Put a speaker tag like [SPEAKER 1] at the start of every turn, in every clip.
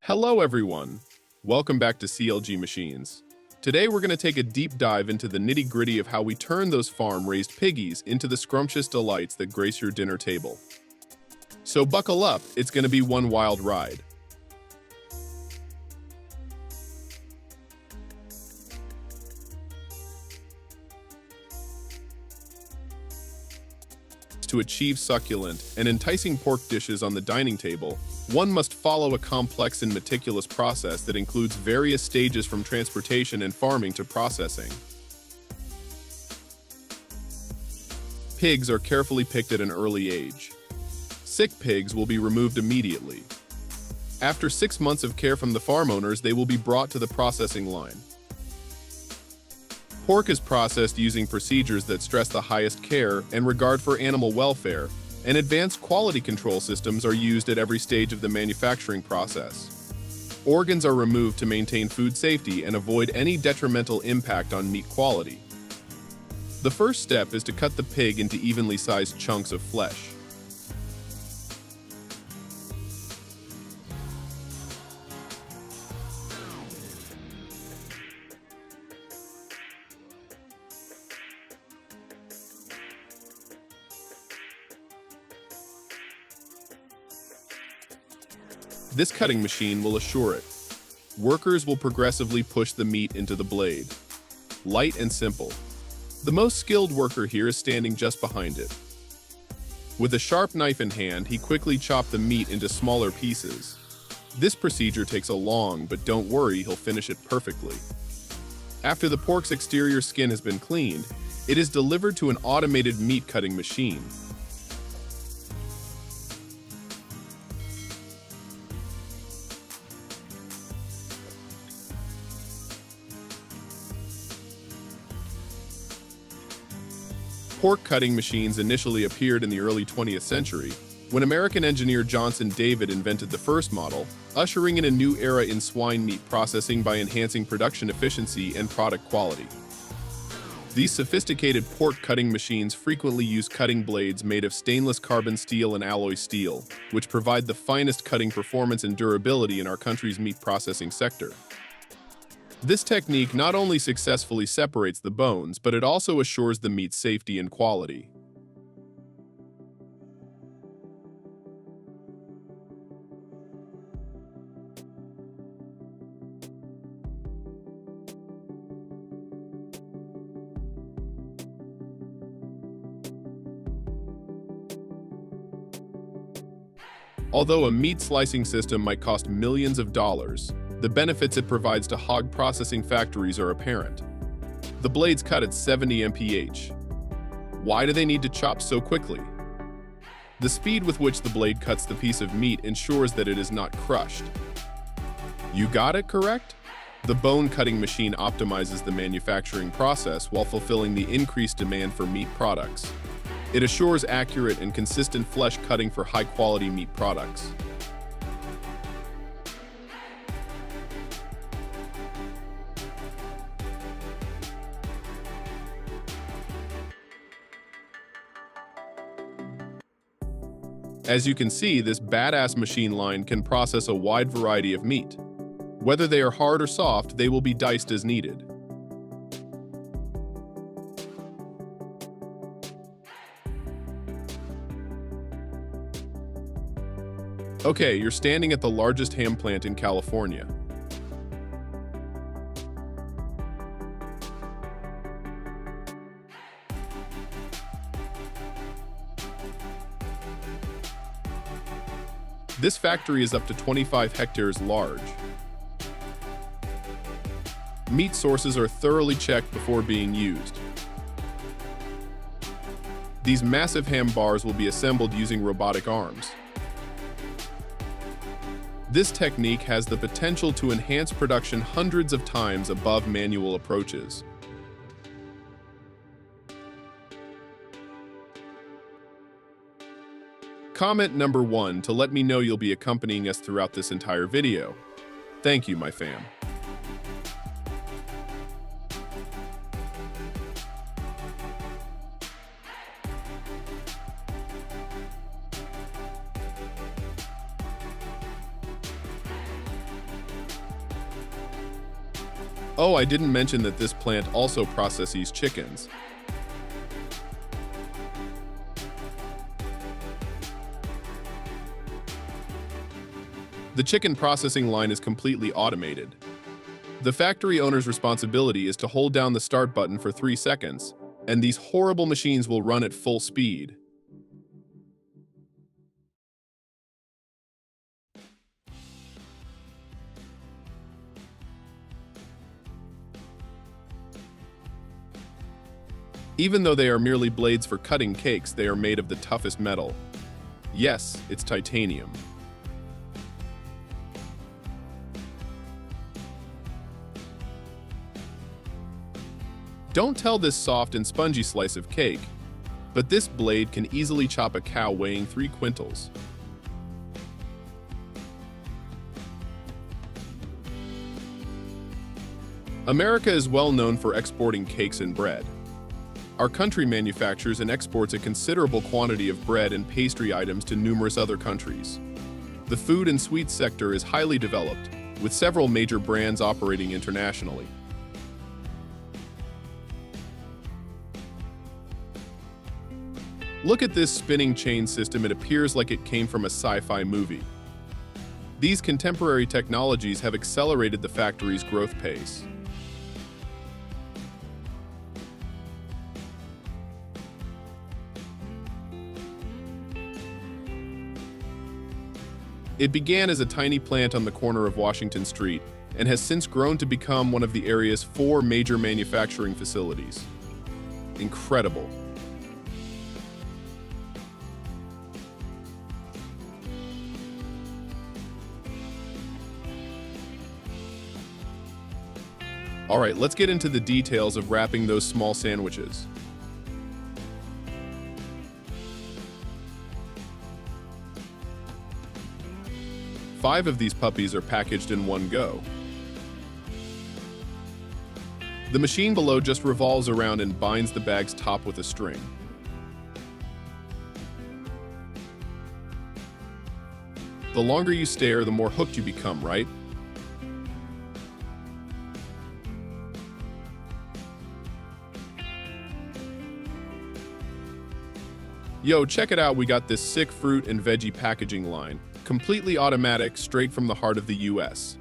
[SPEAKER 1] Hello everyone! Welcome back to CLG Machines. Today we're going to take a deep dive into the nitty-gritty of how we turn those farm-raised piggies into the scrumptious delights that grace your dinner table. So buckle up, it's going to be one wild ride. To achieve succulent and enticing pork dishes on the dining table, one must follow a complex and meticulous process that includes various stages from transportation and farming to processing. Pigs are carefully picked at an early age. Sick pigs will be removed immediately. After 6 months of care from the farm owners, they will be brought to the processing line. Pork is processed using procedures that stress the highest care and regard for animal welfare, and advanced quality control systems are used at every stage of the manufacturing process. Organs are removed to maintain food safety and avoid any detrimental impact on meat quality. The first step is to cut the pig into evenly sized chunks of flesh. This cutting machine will assure it. Workers will progressively push the meat into the blade. Light and simple. The most skilled worker here is standing just behind it. With a sharp knife in hand, he quickly chopped the meat into smaller pieces. This procedure takes a long, but don't worry, he'll finish it perfectly. After the pork's exterior skin has been cleaned, it is delivered to an automated meat cutting machine. Pork cutting machines initially appeared in the early 20th century, when American engineer Johnson David invented the first model, ushering in a new era in swine meat processing by enhancing production efficiency and product quality. These sophisticated pork cutting machines frequently use cutting blades made of stainless carbon steel and alloy steel, which provide the finest cutting performance and durability in our country's meat processing sector. This technique not only successfully separates the bones, but it also assures the meat's safety and quality. Although a meat slicing system might cost millions of dollars, the benefits it provides to hog processing factories are apparent. The blades cut at 70 mph. Why do they need to chop so quickly? The speed with which the blade cuts the piece of meat ensures that it is not crushed. You got it correct? The bone cutting machine optimizes the manufacturing process while fulfilling the increased demand for meat products. It assures accurate and consistent flesh cutting for high-quality meat products. As you can see, this badass machine line can process a wide variety of meat. Whether they are hard or soft, they will be diced as needed. Okay, you're standing at the largest ham plant in California. This factory is up to 25 hectares large. Meat sources are thoroughly checked before being used. These massive ham bars will be assembled using robotic arms. This technique has the potential to enhance production hundreds of times above manual approaches. Comment number 1 to let me know you'll be accompanying us throughout this entire video. Thank you, my fam. Oh, I didn't mention that this plant also processes chickens. The chicken processing line is completely automated. The factory owner's responsibility is to hold down the start button for 3 seconds, and these horrible machines will run at full speed. Even though they are merely blades for cutting cakes, they are made of the toughest metal. Yes, it's titanium. Don't tell this soft and spongy slice of cake, but this blade can easily chop a cow weighing 3 quintals. America is well known for exporting cakes and bread. Our country manufactures and exports a considerable quantity of bread and pastry items to numerous other countries. The food and sweets sector is highly developed, with several major brands operating internationally. Look at this spinning chain system. It appears like it came from a sci-fi movie. These contemporary technologies have accelerated the factory's growth pace. It began as a tiny plant on the corner of Washington Street and has since grown to become one of the area's 4 major manufacturing facilities. Incredible. All right, let's get into the details of wrapping those small sandwiches. Five of these puppies are packaged in one go. The machine below just revolves around and binds the bag's top with a string. The longer you stare, the more hooked you become, right? Yo, check it out, we got this sick fruit and veggie packaging line. Completely automatic, straight from the heart of the US.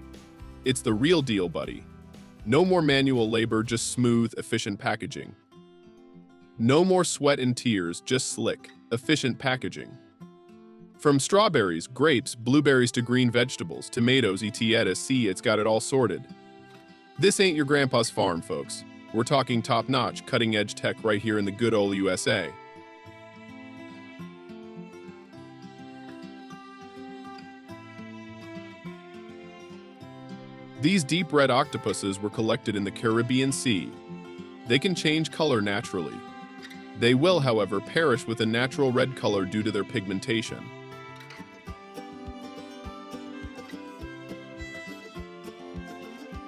[SPEAKER 1] It's the real deal, buddy. No more manual labor, just smooth, efficient packaging. No more sweat and tears, just slick, efficient packaging. From strawberries, grapes, blueberries to green vegetables, tomatoes, etc. See, it's got it all sorted. This ain't your grandpa's farm, folks. We're talking top-notch, cutting-edge tech right here in the good old USA. These deep red octopuses were collected in the Caribbean Sea. They can change color naturally. They will, however, perish with a natural red color due to their pigmentation.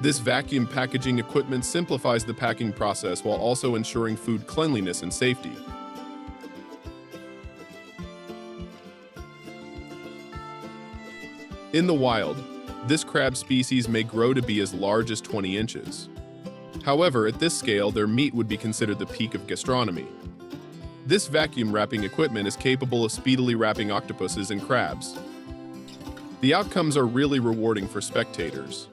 [SPEAKER 1] This vacuum packaging equipment simplifies the packing process while also ensuring food cleanliness and safety. In the wild, this crab species may grow to be as large as 20 inches. However, at this scale, their meat would be considered the peak of gastronomy. This vacuum wrapping equipment is capable of speedily wrapping octopuses and crabs. The outcomes are really rewarding for spectators.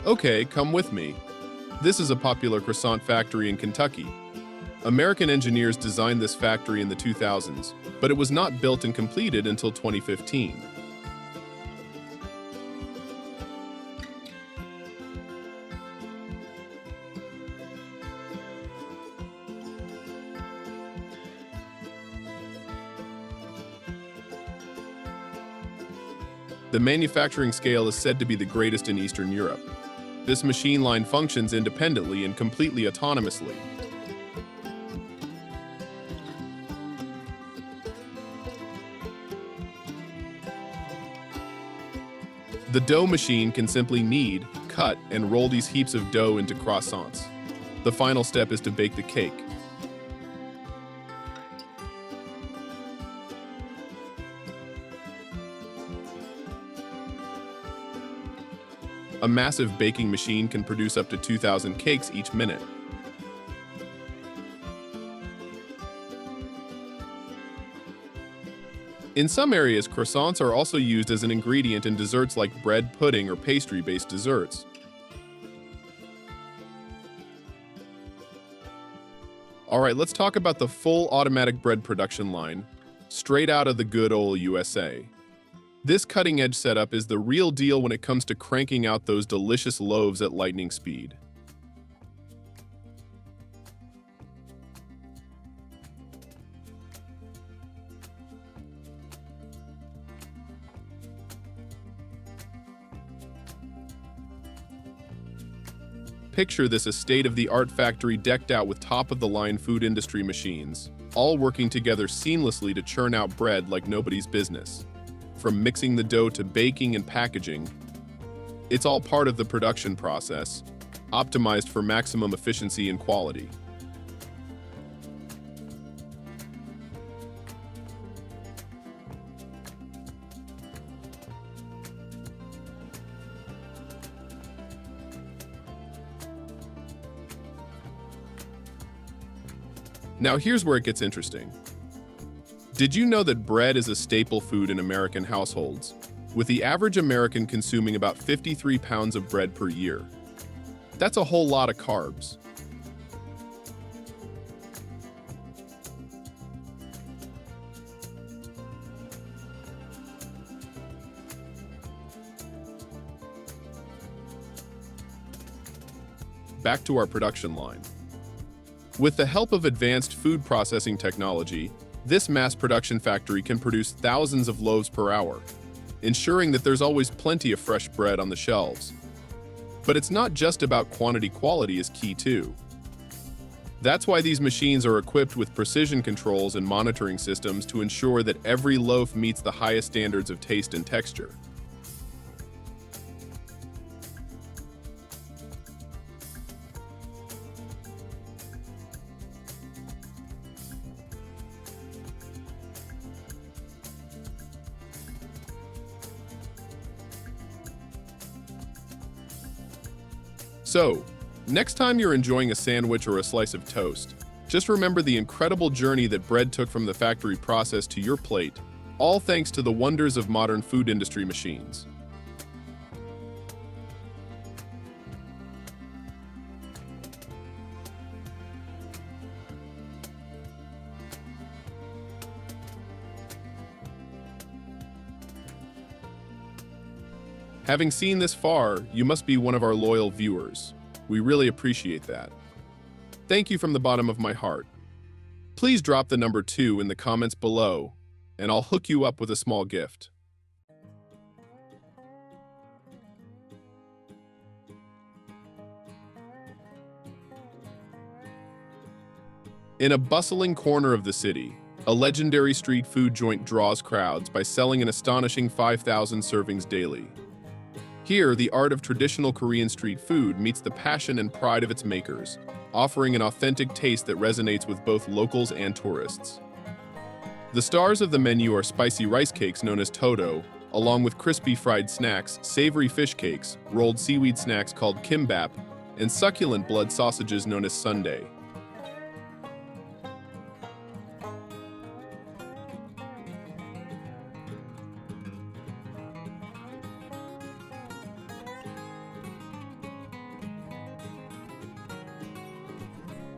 [SPEAKER 1] Okay, come with me. This is a popular croissant factory in Kentucky. American engineers designed this factory in the 2000s, but it was not built and completed until 2015. The manufacturing scale is said to be the greatest in Eastern Europe. This machine line functions independently and completely autonomously. The dough machine can simply knead, cut, and roll these heaps of dough into croissants. The final step is to bake the cake. A massive baking machine can produce up to 2,000 cakes each minute. In some areas, croissants are also used as an ingredient in desserts like bread pudding or pastry-based desserts. All right, let's talk about the full automatic bread production line, straight out of the good old USA. This cutting-edge setup is the real deal when it comes to cranking out those delicious loaves at lightning speed. Picture this: a state-of-the-art factory decked out with top-of-the-line food industry machines, all working together seamlessly to churn out bread like nobody's business. From mixing the dough to baking and packaging, it's all part of the production process, optimized for maximum efficiency and quality. Now here's where it gets interesting. Did you know that bread is a staple food in American households, with the average American consuming about 53 pounds of bread per year? That's a whole lot of carbs. Back to our production line. With the help of advanced food processing technology, this mass production factory can produce thousands of loaves per hour, ensuring that there's always plenty of fresh bread on the shelves. But it's not just about quantity. Quality is key too. That's why these machines are equipped with precision controls and monitoring systems to ensure that every loaf meets the highest standards of taste and texture. So, next time you're enjoying a sandwich or a slice of toast, just remember the incredible journey that bread took from the factory process to your plate, all thanks to the wonders of modern food industry machines. Having seen this far, you must be one of our loyal viewers. We really appreciate that. Thank you from the bottom of my heart. Please drop the number 2 in the comments below, and I'll hook you up with a small gift. In a bustling corner of the city, a legendary street food joint draws crowds by selling an astonishing 5,000 servings daily. Here, the art of traditional Korean street food meets the passion and pride of its makers, offering an authentic taste that resonates with both locals and tourists. The stars of the menu are spicy rice cakes known as toto, along with crispy fried snacks, savory fish cakes, rolled seaweed snacks called kimbap, and succulent blood sausages known as sundae.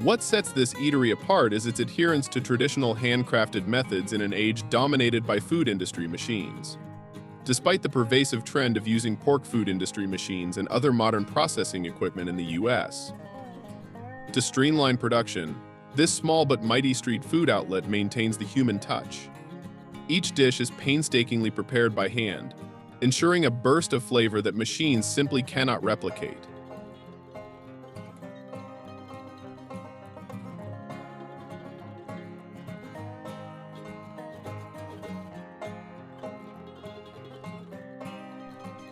[SPEAKER 1] What sets this eatery apart is its adherence to traditional handcrafted methods in an age dominated by food industry machines. Despite the pervasive trend of using pork food industry machines and other modern processing equipment in the US. To streamline production, this small but mighty street food outlet maintains the human touch. Each dish is painstakingly prepared by hand, ensuring a burst of flavor that machines simply cannot replicate.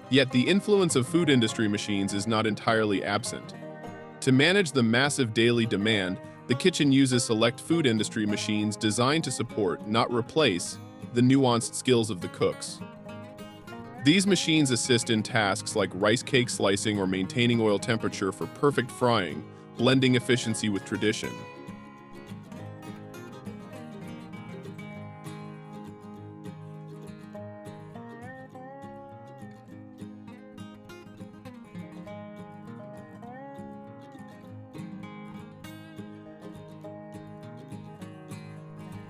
[SPEAKER 1] Yet the influence of food industry machines is not entirely absent. To manage the massive daily demand, the kitchen uses select food industry machines designed to support, not replace, the nuanced skills of the cooks. These machines assist in tasks like rice cake slicing or maintaining oil temperature for perfect frying, blending efficiency with tradition.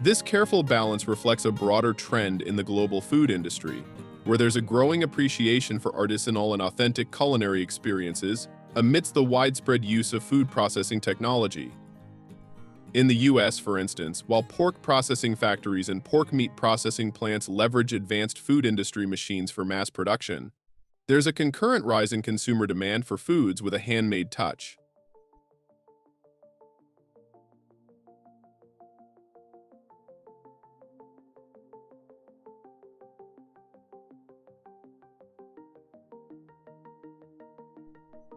[SPEAKER 1] This careful balance reflects a broader trend in the global food industry, where there's a growing appreciation for artisanal and authentic culinary experiences amidst the widespread use of food processing technology. In the US, for instance, while pork processing factories and pork meat processing plants leverage advanced food industry machines for mass production, there's a concurrent rise in consumer demand for foods with a handmade touch.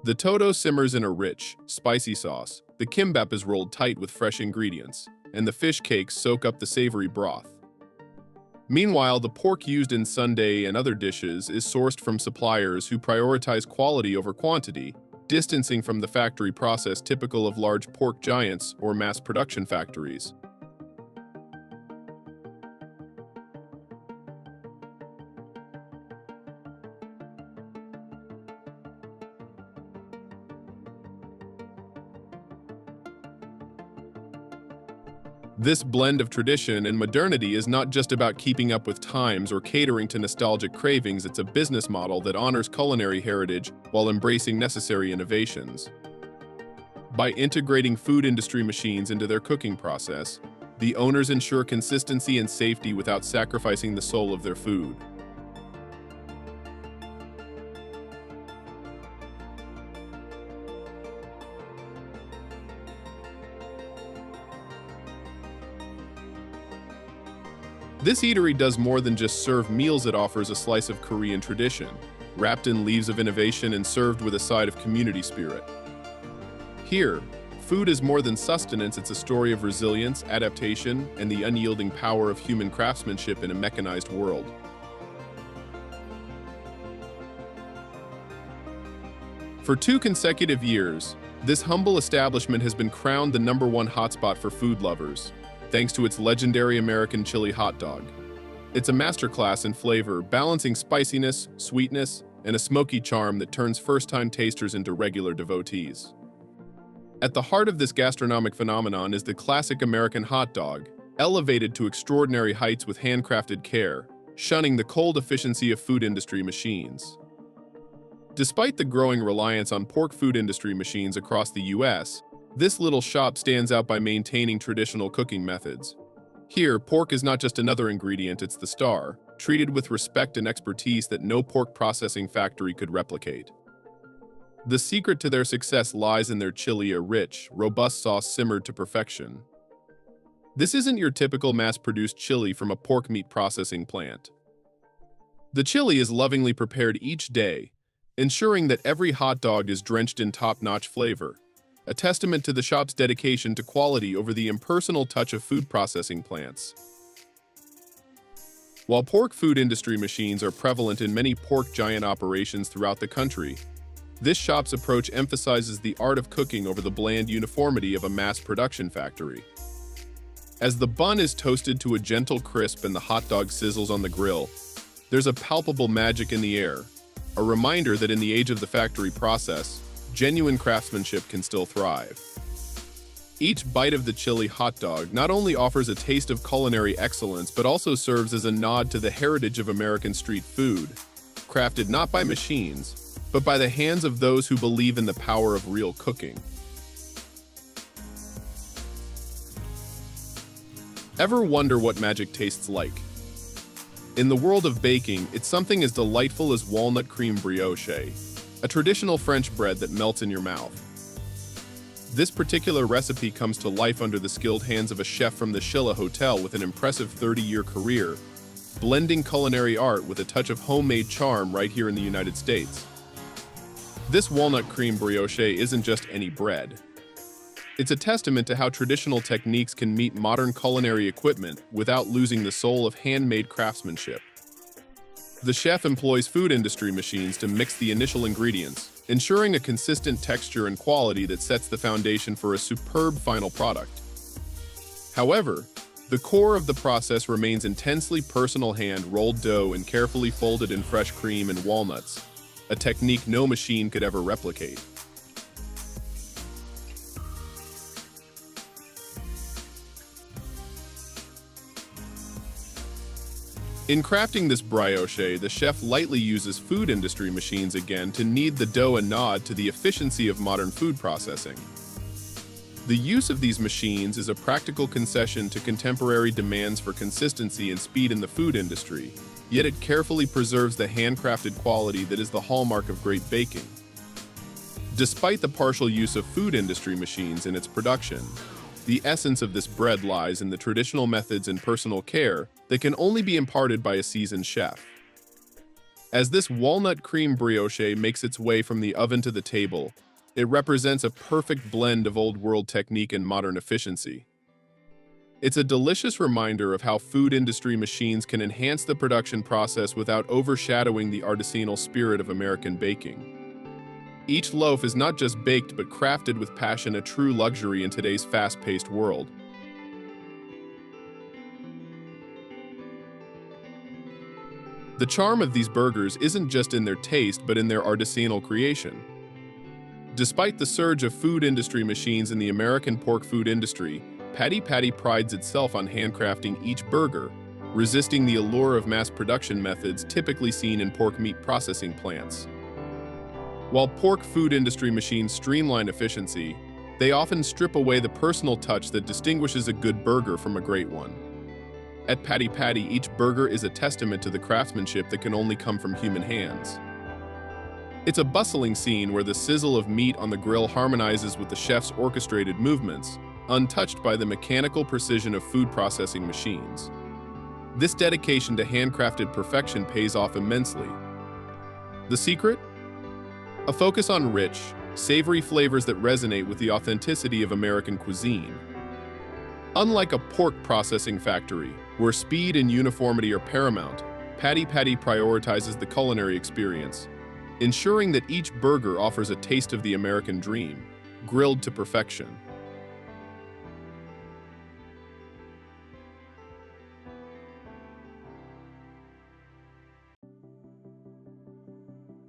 [SPEAKER 1] The toto simmers in a rich, spicy sauce, the kimbap is rolled tight with fresh ingredients, and the fish cakes soak up the savory broth. Meanwhile, the pork used in sundae and other dishes is sourced from suppliers who prioritize quality over quantity, distancing from the factory process typical of large pork giants or mass production factories. This blend of tradition and modernity is not just about keeping up with times or catering to nostalgic cravings, it's a business model that honors culinary heritage while embracing necessary innovations. By integrating food industry machines into their cooking process, the owners ensure consistency and safety without sacrificing the soul of their food. This eatery does more than just serve meals, it offers a slice of Korean tradition, wrapped in leaves of innovation and served with a side of community spirit. Here, food is more than sustenance, it's a story of resilience, adaptation, and the unyielding power of human craftsmanship in a mechanized world. For 2 consecutive years, this humble establishment has been crowned the #1 hotspot for food lovers, thanks to its legendary American chili hot dog. It's a masterclass in flavor, balancing spiciness, sweetness, and a smoky charm that turns first-time tasters into regular devotees. At the heart of this gastronomic phenomenon is the classic American hot dog, elevated to extraordinary heights with handcrafted care, shunning the cold efficiency of food industry machines. Despite the growing reliance on pork food industry machines across the US, this little shop stands out by maintaining traditional cooking methods. Here, pork is not just another ingredient, it's the star, treated with respect and expertise that no pork processing factory could replicate. The secret to their success lies in their chili, a rich, robust sauce simmered to perfection. This isn't your typical mass-produced chili from a pork meat processing plant. The chili is lovingly prepared each day, ensuring that every hot dog is drenched in top-notch flavor, a testament to the shop's dedication to quality over the impersonal touch of food processing plants. While pork food industry machines are prevalent in many pork giant operations throughout the country, this shop's approach emphasizes the art of cooking over the bland uniformity of a mass production factory. As the bun is toasted to a gentle crisp and the hot dog sizzles on the grill, there's a palpable magic in the air, a reminder that in the age of the factory process, genuine craftsmanship can still thrive. Each bite of the chili hot dog not only offers a taste of culinary excellence, but also serves as a nod to the heritage of American street food, crafted not by machines, but by the hands of those who believe in the power of real cooking. Ever wonder what magic tastes like? In the world of baking, it's something as delightful as walnut cream brioche, a traditional French bread that melts in your mouth. This particular recipe comes to life under the skilled hands of a chef from the Shilla Hotel with an impressive 30-year career, blending culinary art with a touch of homemade charm right here in the United States. This walnut cream brioche isn't just any bread. It's a testament to how traditional techniques can meet modern culinary equipment without losing the soul of handmade craftsmanship. The chef employs food industry machines to mix the initial ingredients, ensuring a consistent texture and quality that sets the foundation for a superb final product. However, the core of the process remains intensely personal hand-rolled dough and carefully folded in fresh cream and walnuts, a technique no machine could ever replicate. In crafting this brioche, the chef lightly uses food industry machines again to knead the dough, a nod to the efficiency of modern food processing. The use of these machines is a practical concession to contemporary demands for consistency and speed in the food industry, yet it carefully preserves the handcrafted quality that is the hallmark of great baking. Despite the partial use of food industry machines in its production, the essence of this bread lies in the traditional methods and personal care that can only be imparted by a seasoned chef. As this walnut cream brioche makes its way from the oven to the table, it represents a perfect blend of old-world technique and modern efficiency. It's a delicious reminder of how food industry machines can enhance the production process without overshadowing the artisanal spirit of American baking. Each loaf is not just baked but crafted with passion, a true luxury in today's fast-paced world. The charm of these burgers isn't just in their taste but in their artisanal creation. Despite the surge of food industry machines in the American pork food industry, Patty Patty prides itself on handcrafting each burger, resisting the allure of mass production methods typically seen in pork meat processing plants. While pork food industry machines streamline efficiency, they often strip away the personal touch that distinguishes a good burger from a great one. At Patty Patty, each burger is a testament to the craftsmanship that can only come from human hands. It's a bustling scene where the sizzle of meat on the grill harmonizes with the chef's orchestrated movements, untouched by the mechanical precision of food processing machines. This dedication to handcrafted perfection pays off immensely. The secret? A focus on rich, savory flavors that resonate with the authenticity of American cuisine. Unlike a pork processing factory, where speed and uniformity are paramount, Patty Patty prioritizes the culinary experience, ensuring that each burger offers a taste of the American dream, grilled to perfection.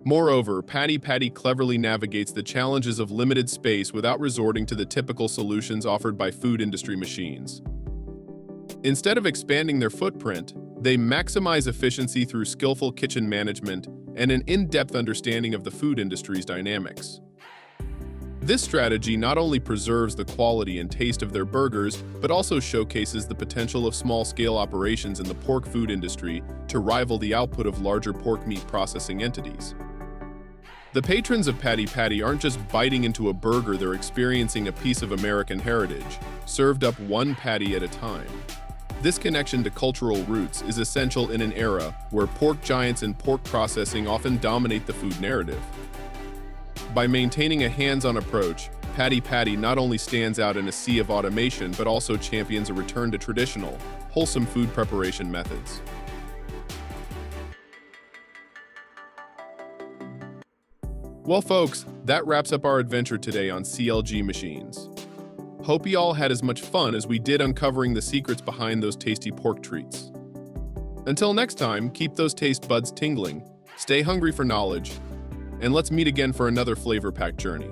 [SPEAKER 1] Moreover, Patty Patty cleverly navigates the challenges of limited space without resorting to the typical solutions offered by food industry machines. Instead of expanding their footprint, they maximize efficiency through skillful kitchen management and an in-depth understanding of the food industry's dynamics. This strategy not only preserves the quality and taste of their burgers, but also showcases the potential of small-scale operations in the pork food industry to rival the output of larger pork meat processing entities. The patrons of Patty Patty aren't just biting into a burger, they're experiencing a piece of American heritage, served up one patty at a time. This connection to cultural roots is essential in an era where pork giants and pork processing often dominate the food narrative. By maintaining a hands-on approach, Patty Patty not only stands out in a sea of automation but also champions a return to traditional, wholesome food preparation methods. Well folks, that wraps up our adventure today on CLG Machines. Hope you all had as much fun as we did uncovering the secrets behind those tasty pork treats. Until next time, keep those taste buds tingling, stay hungry for knowledge, and let's meet again for another flavor-packed journey.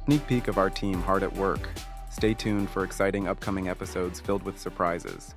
[SPEAKER 2] Sneak peek of our team hard at work. Stay tuned for exciting upcoming episodes filled with surprises.